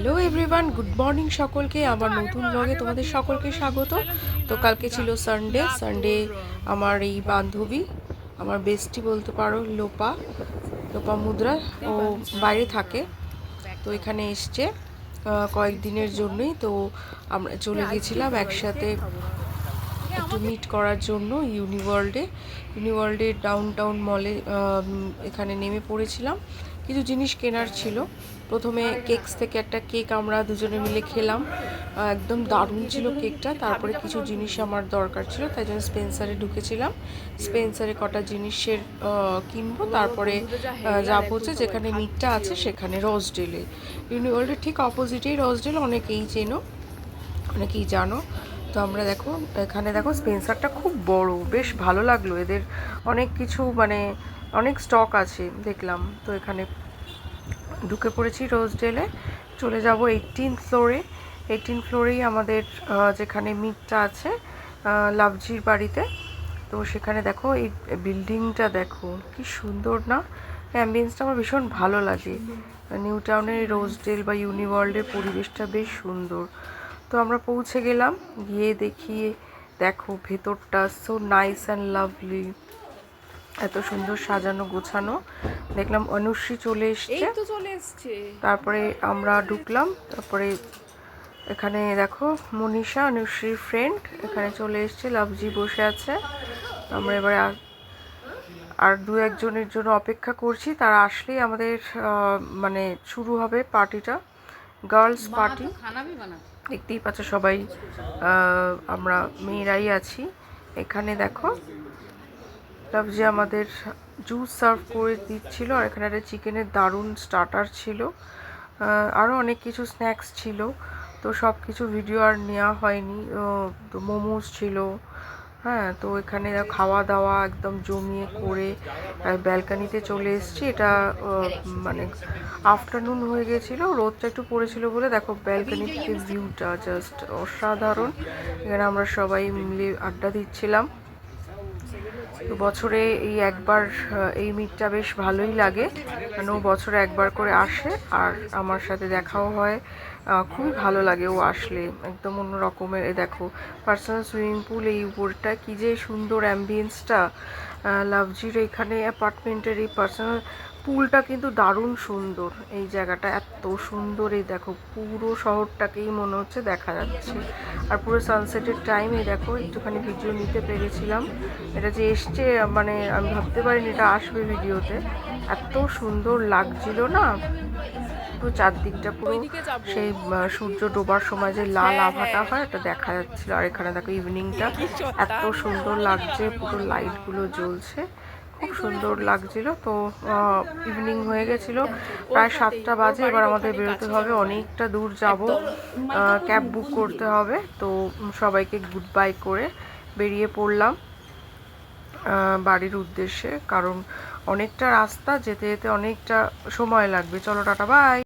Hello everyone, good morning সকলকে। আমার নতুন ব্লগে তোমাদের সকলকে স্বাগত। তো কালকে ছিল সানডে। আমার এই বান্ধবী, আমার বেস্টি বলতে পারো, লোপা মুদ্রা, ও বাইরে থাকে। তো এখানে এসছে কয়েকদিনের জন্যই। তো আমরা চলে গেছিলাম একসাথে একটু মিট করার জন্য ইউনিওয়ার্ল্ডে ডাউন মলে এখানে নেমে পড়েছিলাম। কিছু জিনিস কেনার ছিল। প্রথমে কেকস থেকে একটা কেক আমরা দুজনে মিলে খেলাম, একদম দারুণ ছিল কেকটা। তারপরে কিছু জিনিস আমার দরকার ছিল, তাই জন্য স্পেন্সারে ঢুকেছিলাম। স্পেন্সারে কটা জিনিসের কিনবো, তারপরে যাবো হচ্ছে যেখানে মিটটা আছে সেখানে, রোজডেলে। ইউনিওয়ার্ল্ডের ঠিক অপোজিটেই রোজডেল, অনেকেই জানো। তো আমরা এখানে দেখো স্পেন্সারটা খুব বড়, বেশ ভালো লাগলো। এদের অনেক কিছু অনেক স্টক আছে দেখলাম। তো এখানে ঢুকে পড়েছি রোজডেলে। চলে যাব 18 ফ্লোরেই আমাদের যেখানে মিটটা আছে, লাভজির বাড়িতে। তো সেখানে দেখো এই বিল্ডিংটা দেখো কি সুন্দর না, অ্যাম্বিয়েন্সটা আমার ভীষণ ভালো লাগে। নিউ টাউনের রোজডেল বা ইউনিওয়ার্ল্ডের পরিবেশটা বেশ সুন্দর। তো আমরা পৌঁছে গেলাম, গিয়ে দেখো ভেতরটা সো নাইস অ্যান্ড লাভলি, এত সুন্দর সাজানো গোছানো। দেখলাম অনুশ্রী চলে এসছে, তারপরে আমরা ঢুকলাম। তারপরে এখানে দেখো মনীষা, অনুশ্রীর ফ্রেন্ড, এখানে চলে এসছে। লাভজি বসে আছে। আমরা এবারে আর দু একজনের জন্য অপেক্ষা করছি, তারা আসলেই আমাদের শুরু হবে পার্টিটা, গার্লস পার্টি। দেখতেই পাচ্ছ সবাই আমরা মেয়েরাই আছি এখানে। দেখো লাভজি আমাদের জুস সার্ভ করে দিচ্ছিল, আর এখানে একটা চিকেনের দারুণ স্টার্টার ছিল, আরও অনেক কিছু স্ন্যাক্স ছিল। তো সব কিছু ভিডিও আর নেওয়া হয়নি। তো মোমোস ছিল, হ্যাঁ। তো এখানে খাওয়া দাওয়া একদম জমিয়ে করে ব্যালকানিতে চলে এসেছি। এটা আফটারনুন হয়ে গেছিলো, রোদটা একটু পড়েছিল বলে দেখো ব্যালকানি থেকে ভিউটা জাস্ট অসাধারণ। এখানে আমরা সবাই মিলে আড্ডা দিচ্ছিলাম। তো বছরে এই একবার এই মিটটা বেশ ভালোই লাগে, ও বছরে একবার করে আসে আর আমার সাথে দেখাও হয়। খুবই ভালো লাগে ও আসলে, একদম অন্য রকমের। দেখো পার্সোনাল সুইমিং পুল, এই উপরটা কি যে সুন্দর অ্যাম্বিয়েন্সটা। লাভজির এখানে অ্যাপার্টমেন্টের এই পার্সোনাল পুলটা কিন্তু দারুণ সুন্দর। এই জায়গাটা এত সুন্দর, এই দেখো পুরো শহরটাকেই মনে হচ্ছে দেখা যাচ্ছে। আর পুরো সানসেটের টাইমে দেখো একটুখানি ভিডিও নিতে পেরেছিলাম। এটা যে এসছে আমি ভাবতে পারিনি এটা আসবে ভিডিওতে, এত সুন্দর লাগছিল না। পুরো চারদিকটা পুরো সেই সূর্য ডোবার সময় যে লাল আভাটা হয় এটা দেখা যাচ্ছিল। আর এখানে দেখো ইভিনিংটা এত সুন্দর লাগছে, পুরো লাইটগুলো জ্বলছে, খুব সুন্দর লাগছিল। তো ইভিনিং হয়ে গেছিলো, প্রায় 7টা বাজে। এবার আমাদের বেরোতে হবে, অনেকটা দূর যাব, ক্যাব বুক করতে হবে। তো সবাইকে গুড বাই করে বেরিয়ে পড়লাম বাড়ির উদ্দেশ্যে, কারণ অনেকটা রাস্তা, যেতে যেতে অনেকটা সময় লাগবে। চলো টাটা, বাই।